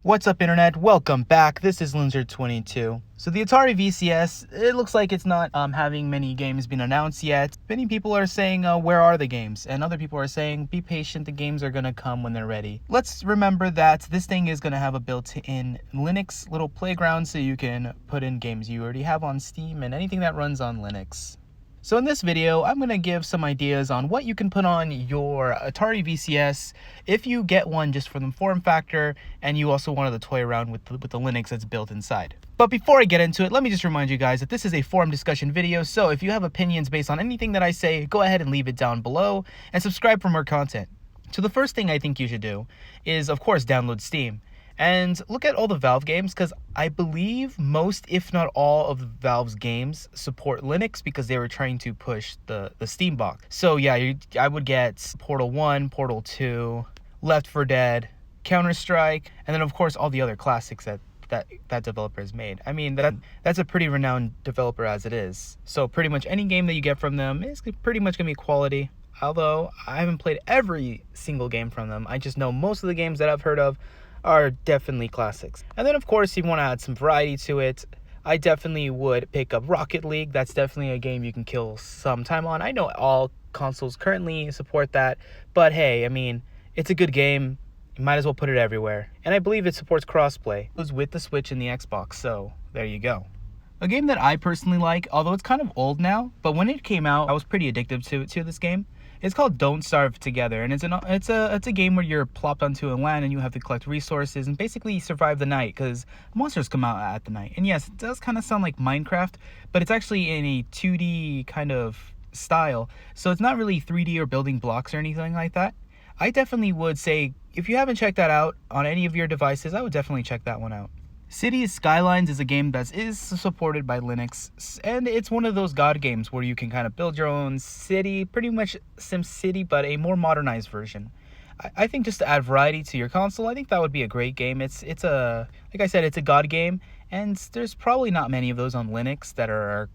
What's up, internet? Welcome back. This is Linzer22. So the Atari VCS, it looks like it's not having many games been announced yet. Many people are saying, where are the games? And other people are saying, be patient, the games are gonna come when they're ready. Let's remember that this thing is gonna have a built-in Linux little playground so you can put in games you already have on Steam and anything that runs on Linux. So in this video, I'm going to give some ideas on what you can put on your Atari VCS if you get one just for the form factor and you also wanted to toy around with the Linux that's built inside. But before I get into it, let me just remind you guys that this is a forum discussion video, so if you have opinions based on anything that I say, go ahead and leave it down below and subscribe for more content. So the first thing I think you should do is, of course, download Steam. And look at all the Valve games, because I believe most, if not all, of Valve's games support Linux because they were trying to push the Steam box. So yeah, I would get Portal 1, Portal 2, Left 4 Dead, Counter-Strike, and then of course all the other classics that developer has made. I mean, that's a pretty renowned developer as it is. So pretty much any game that you get from them is pretty much going to be quality. Although I haven't played every single game from them, I just know most of the games that I've heard of are definitely classics. And then of course, if you want to add some variety to it, I definitely would pick up Rocket League. That's definitely a game you can kill some time on. I know all consoles currently support that, but hey, I mean, it's a good game. You might as well put it everywhere. And I believe it supports crossplay. It was with the Switch and the Xbox, so there you go. A game that I personally like, although it's kind of old now, but when it came out, I was pretty addicted to this game. It's called Don't Starve Together, and it's a game where you're plopped onto a land and you have to collect resources and basically survive the night because monsters come out at the night. And yes, it does kind of sound like Minecraft, but it's actually in a 2D kind of style, so it's not really 3D or building blocks or anything like that. I definitely would say, if you haven't checked that out on any of your devices, I would definitely check that one out. Cities Skylines is a game that is supported by Linux, and it's one of those god games where you can kind of build your own city, pretty much SimCity, but a more modernized version. I think just to add variety to your console, I think that would be a great game. It's a, like I said, it's a god game, and there's probably not many of those on Linux that are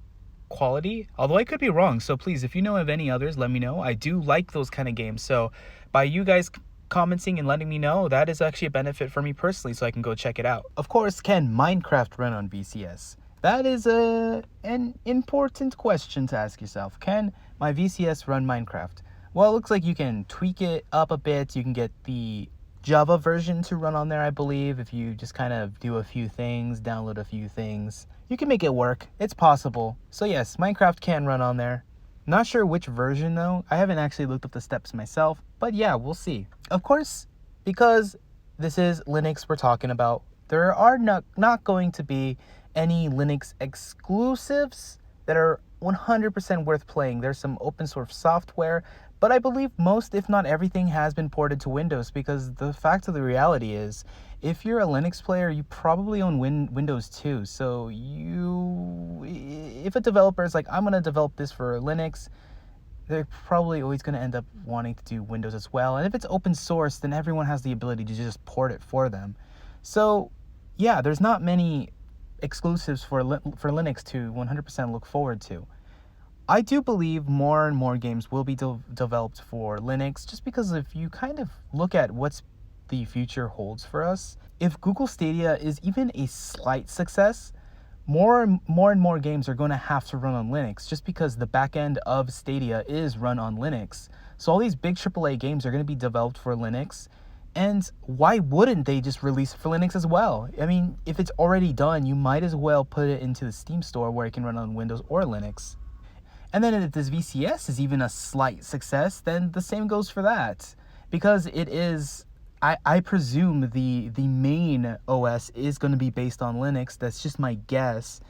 quality, although I could be wrong. So please, if you know of any others, let me know. I do like those kind of games, so by you guys commenting and letting me know, that is actually a benefit for me personally, so I can go check it out. Of course, can Minecraft run on VCS? That is an important question to ask yourself. Can my VCS run Minecraft? Well, it looks like you can tweak it up a bit. You can get the Java version to run on there, I believe. If you just kind of do a few things, download a few things, you can make it work. It's possible. So yes, Minecraft can run on there. Not sure which version though. I haven't actually looked up the steps myself, but yeah, we'll see. Of course, because this is Linux we're talking about, there are not going to be any Linux exclusives that are 100% worth playing. There's some open source software, but I believe most, if not everything, has been ported to Windows, because the fact of the reality is, if you're a Linux player, you probably own Windows too. So if a developer is like, I'm going to develop this for Linux, they're probably always going to end up wanting to do Windows as well. And if it's open source, then everyone has the ability to just port it for them. So yeah, there's not many exclusives for Linux to 100% look forward to. I do believe more and more games will be developed for Linux, just because if you kind of look at what's the future holds for us, if Google Stadia is even a slight success, more and more games are going to have to run on Linux, just because the back end of Stadia is run on Linux. So all these big AAA games are going to be developed for Linux, and why wouldn't they just release it for Linux as well? I mean, if it's already done, you might as well put it into the Steam store where it can run on Windows or Linux. And then if this VCS is even a slight success, then the same goes for that, because it is, I presume the main OS is going to be based on Linux. That's just my guess.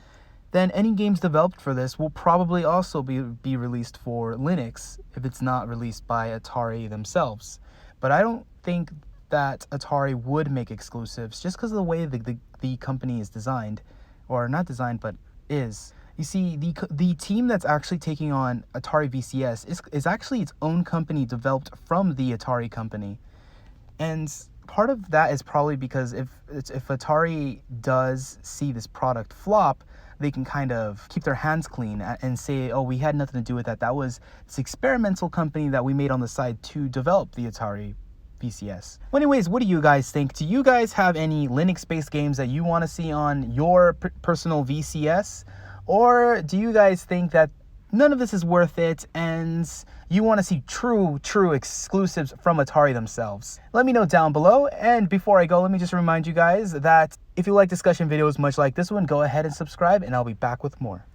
Then any games developed for this will probably also be released for Linux if it's not released by Atari themselves. But I don't think that Atari would make exclusives, just because of the way the company is designed, or not designed, but is. You see, the team that's actually taking on Atari VCS is actually its own company developed from the Atari company. And part of that is probably because if Atari does see this product flop, they can kind of keep their hands clean and say, oh, we had nothing to do with that. That was this experimental company that we made on the side to develop the Atari VCS. Well, anyways, what do you guys think? Do you guys have any Linux-based games that you want to see on your personal VCS? Or do you guys think that none of this is worth it and you want to see true exclusives from Atari themselves? Let me know down below. And before I go, let me just remind you guys that if you like discussion videos much like this one, go ahead and subscribe, and I'll be back with more.